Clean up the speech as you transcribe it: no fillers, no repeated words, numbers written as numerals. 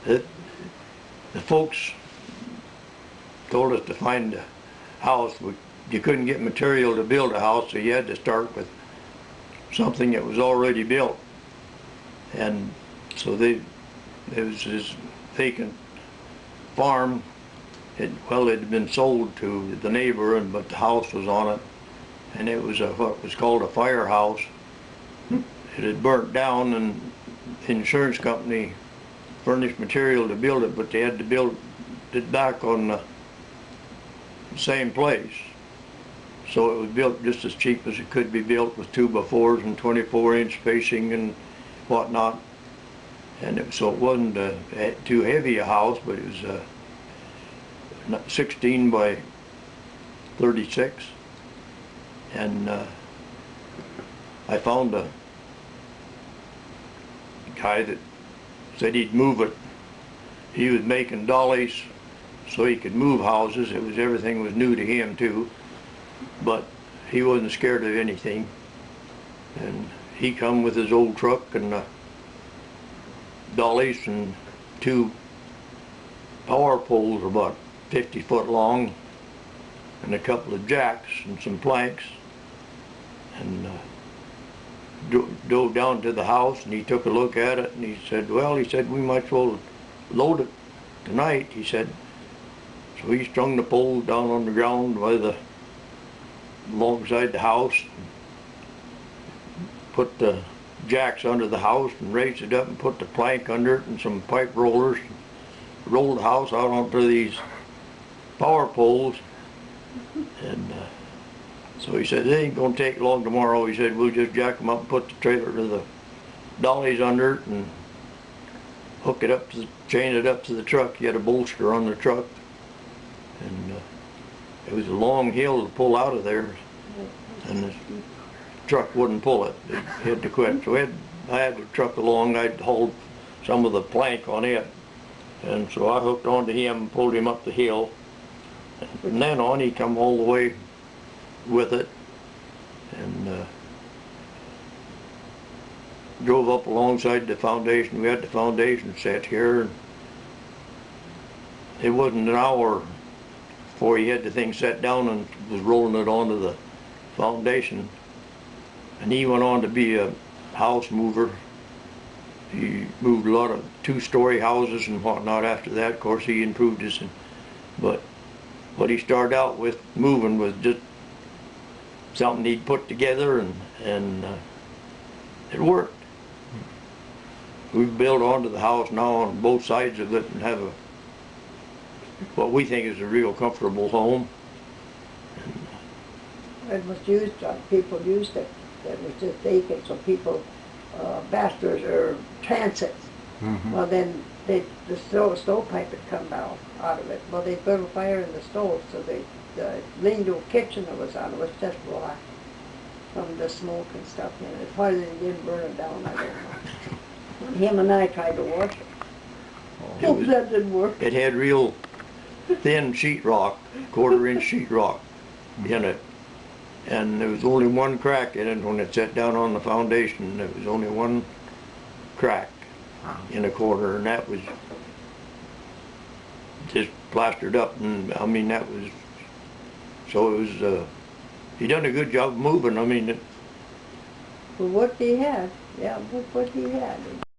The folks told us to find a house. You couldn't get material to build a house, so you had to start with something that was already built. And so there was this vacant farm. It had been sold to the neighbor, but the house was on it, and it was what was called a firehouse. It had burnt down, and the insurance company furnished material to build it, but they had to build it back on the same place. So it was built just as cheap as it could be built, with 2x4s and 24-inch spacing and whatnot. And so it wasn't too heavy a house, but it was 16 by 36. And I found a guy that said he'd move it. He was making dollies so he could move houses. Everything was new to him too, but he wasn't scared of anything. And he come with his old truck and dollies and 2 power poles about 50 foot long, and a couple of jacks and some planks, and dove down to the house, and he took a look at it, and he said, well, we might as well load it tonight, he said. So he strung the poles down on the ground alongside the house, put the jacks under the house and raised it up and put the plank under it and some pipe rollers, rolled the house out onto these power poles. And so he said, it ain't gonna take long tomorrow. He said, we'll just jack them up and put the trailer to the dollies under it and hook it up chain it up to the truck. He had a bolster on the truck, and it was a long hill to pull out of there, and the truck wouldn't pull it. It had to quit. So I had the truck along. I'd hold some of the plank on it, and so I hooked onto him and pulled him up the hill. And from then on, he come all the way with it, and drove up alongside the foundation. We had the foundation set here, and it wasn't an hour before he had the thing set down and was rolling it onto the foundation. And he went on to be a house mover. He moved a lot of 2-story houses and whatnot after that. Of course, he improved his, but what he started out with moving was just something he'd put together, and it worked. We've built onto the house now on both sides of it and have what we think is a real comfortable home. It was used, people used it. It was just vacant, so people, bachelors or transits. Well, then the stovepipe had come down out of it. Well, they built a fire in the stove, so the lean-to kitchen that was on it was just black from the smoke and stuff in it. Probably they didn't burn it down, I don't know. Him and I tried to wash it. That didn't work. It had real thin sheetrock, 1/4-inch sheetrock in it. And there was only one crack in it when it set down on the foundation. There was only one crack in a corner, and that was just plastered up. And I mean, that was, so it was, he done a good job moving. I mean, For what he had, yeah, what he had.